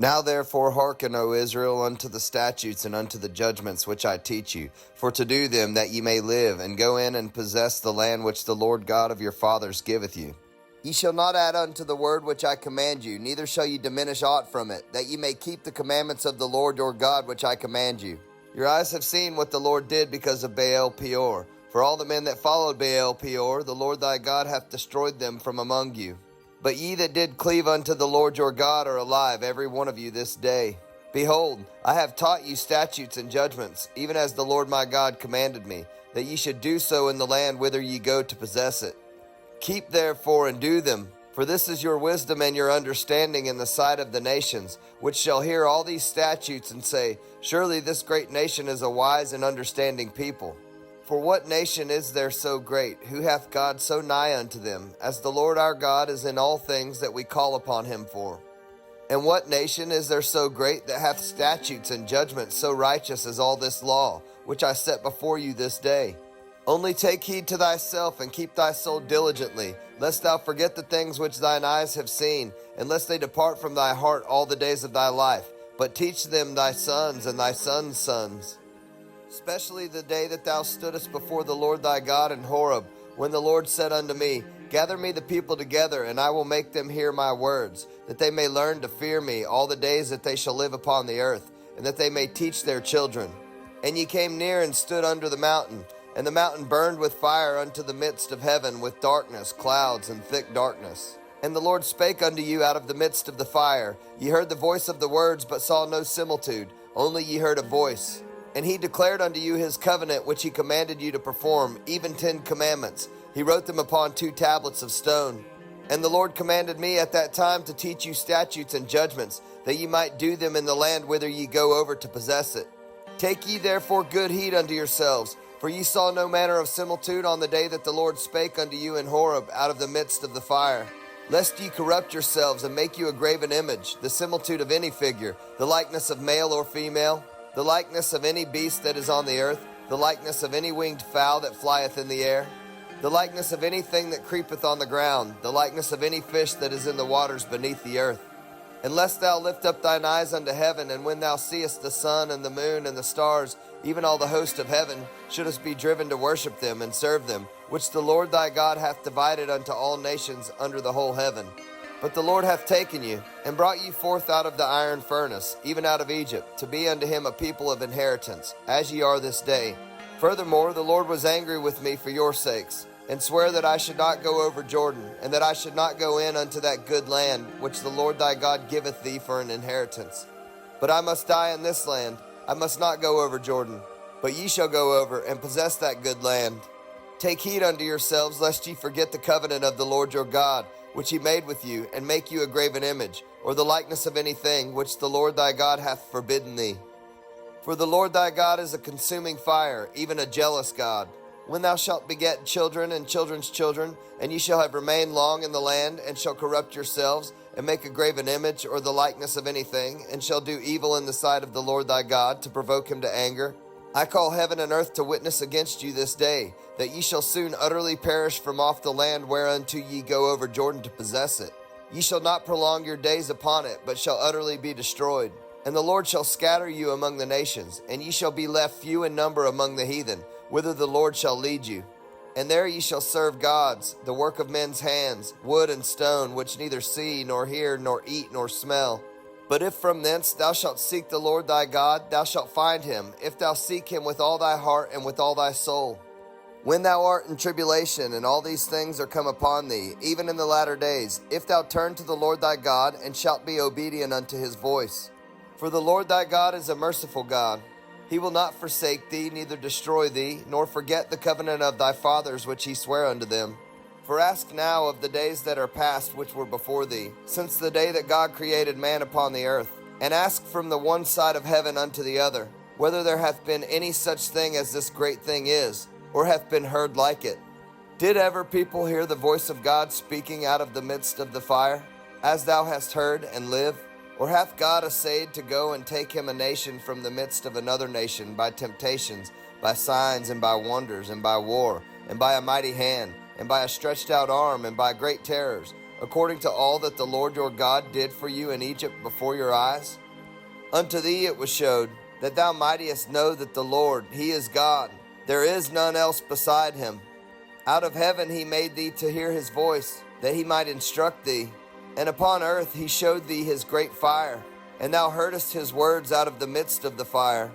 Now therefore hearken, O Israel, unto the statutes and unto the judgments which I teach you, for to do them, that ye may live, and go in and possess the land which the Lord God of your fathers giveth you. Ye shall not add unto the word which I command you, neither shall ye diminish aught from it, that ye may keep the commandments of the Lord your God which I command you. Your eyes have seen what the Lord did because of Baal Peor. For all the men that followed Baal Peor, the Lord thy God hath destroyed them from among you. But ye that did cleave unto the Lord your God are alive, every one of you this day. Behold, I have taught you statutes and judgments, even as the Lord my God commanded me, that ye should do so in the land whither ye go to possess it. Keep therefore and do them, for this is your wisdom and your understanding in the sight of the nations, which shall hear all these statutes and say, Surely this great nation is a wise and understanding people. For what nation is there so great, who hath God so nigh unto them, as the Lord our God is in all things that we call upon him for? And what nation is there so great that hath statutes and judgments so righteous as all this law, which I set before you this day? Only take heed to thyself, and keep thy soul diligently, lest thou forget the things which thine eyes have seen, and lest they depart from thy heart all the days of thy life. But teach them thy sons and thy sons' sons. Especially the day that thou stoodest before the Lord thy God in Horeb, when the Lord said unto me, Gather me the people together, and I will make them hear my words, that they may learn to fear me all the days that they shall live upon the earth, and that they may teach their children. And ye came near and stood under the mountain, and the mountain burned with fire unto the midst of heaven, with darkness, clouds, and thick darkness. And the Lord spake unto you out of the midst of the fire. Ye heard the voice of the words, but saw no similitude, only ye heard a voice. And he declared unto you his covenant, which he commanded you to perform, even 10 commandments. He wrote them upon 2 tablets of stone. And the Lord commanded me at that time to teach you statutes and judgments, that ye might do them in the land whither ye go over to possess it. Take ye therefore good heed unto yourselves, for ye saw no manner of similitude on the day that the Lord spake unto you in Horeb out of the midst of the fire. Lest ye corrupt yourselves and make you a graven image, the similitude of any figure, the likeness of male or female, the likeness of any beast that is on the earth, the likeness of any winged fowl that flieth in the air, the likeness of anything that creepeth on the ground, the likeness of any fish that is in the waters beneath the earth. And lest thou lift up thine eyes unto heaven, and when thou seest the sun and the moon and the stars, even all the host of heaven, shouldest be driven to worship them and serve them, which the Lord thy God hath divided unto all nations under the whole heaven. But the Lord hath taken you, and brought you forth out of the iron furnace, even out of Egypt, to be unto him a people of inheritance, as ye are this day. Furthermore, the Lord was angry with me for your sakes, and sware that I should not go over Jordan, and that I should not go in unto that good land, which the Lord thy God giveth thee for an inheritance. But I must die in this land, I must not go over Jordan. But ye shall go over, and possess that good land. Take heed unto yourselves, lest ye forget the covenant of the Lord your God, which he made with you, and make you a graven image, or the likeness of anything which the Lord thy God hath forbidden thee. For the Lord thy God is a consuming fire, even a jealous God. When thou shalt beget children and children's children, and ye shall have remained long in the land, and shall corrupt yourselves, and make a graven image, or the likeness of anything, and shall do evil in the sight of the Lord thy God, to provoke him to anger, I call heaven and earth to witness against you this day, that ye shall soon utterly perish from off the land whereunto ye go over Jordan to possess it. Ye shall not prolong your days upon it, but shall utterly be destroyed. And the Lord shall scatter you among the nations, and ye shall be left few in number among the heathen, whither the Lord shall lead you. And there ye shall serve gods, the work of men's hands, wood and stone, which neither see, nor hear, nor eat, nor smell. But if from thence thou shalt seek the Lord thy God, thou shalt find him, if thou seek him with all thy heart and with all thy soul. When thou art in tribulation, and all these things are come upon thee, even in the latter days, if thou turn to the Lord thy God, and shalt be obedient unto his voice. For the Lord thy God is a merciful God. He will not forsake thee, neither destroy thee, nor forget the covenant of thy fathers which he sware unto them. For ask now of the days that are past which were before thee, since the day that God created man upon the earth, and ask from the one side of heaven unto the other, whether there hath been any such thing as this great thing is, or hath been heard like it. Did ever people hear the voice of God speaking out of the midst of the fire, as thou hast heard, and live? Or hath God essayed to go and take him a nation from the midst of another nation by temptations, by signs, and by wonders, and by war, and by a mighty hand, and by a stretched out arm, and by great terrors? according to all that the Lord your God did for you in Egypt before your eyes? Unto thee it was showed, that thou mightest know that the Lord, he is God. There is none else beside him. Out of heaven he made thee to hear his voice, that he might instruct thee. And upon earth he showed thee his great fire, and thou heardest his words out of the midst of the fire.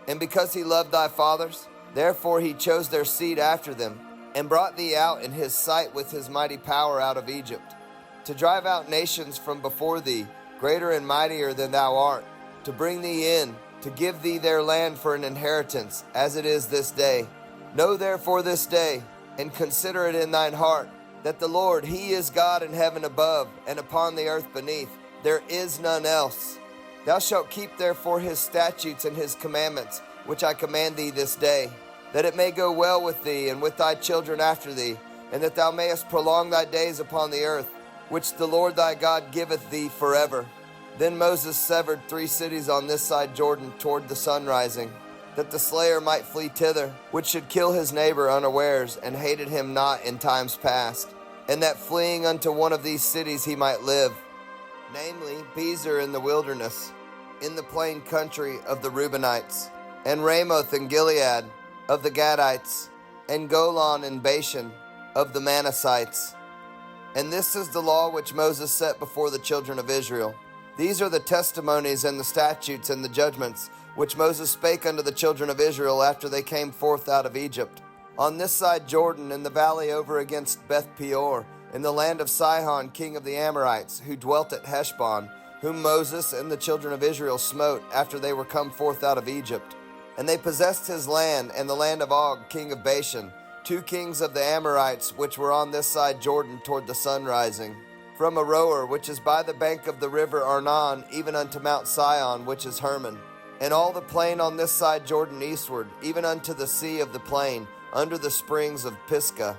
And because he loved thy fathers, therefore he chose their seed after them, and brought thee out in his sight with his mighty power out of Egypt, to drive out nations from before thee, greater and mightier than thou art, to bring thee in, to give thee their land for an inheritance, as it is this day. Know therefore this day, and consider it in thine heart, that the Lord, he is God in heaven above, and upon the earth beneath. There is none else. Thou shalt keep therefore his statutes and his commandments, which I command thee this day, that it may go well with thee and with thy children after thee, and that thou mayest prolong thy days upon the earth, which the Lord thy God giveth thee forever. Then Moses severed 3 cities on this side Jordan toward the sun rising, that the slayer might flee thither, which should kill his neighbor unawares, and hated him not in times past, and that fleeing unto one of these cities he might live, namely Bezer in the wilderness, in the plain country of the Reubenites, and Ramoth in Gilead of the Gadites, and Golan in Bashan of the Manassites. And this is the law which Moses set before the children of Israel. These are the testimonies and the statutes and the judgments which Moses spake unto the children of Israel after they came forth out of Egypt, on this side Jordan, in the valley over against Beth Peor, in the land of Sihon king of the Amorites, who dwelt at Heshbon, whom Moses and the children of Israel smote after they were come forth out of Egypt. And they possessed his land, and the land of Og king of Bashan, 2 kings of the Amorites, which were on this side Jordan toward the sun rising, from Aroer, which is by the bank of the river Arnon, even unto Mount Sion, which is Hermon, and all the plain on this side Jordan eastward, even unto the sea of the plain, under the springs of Pisgah.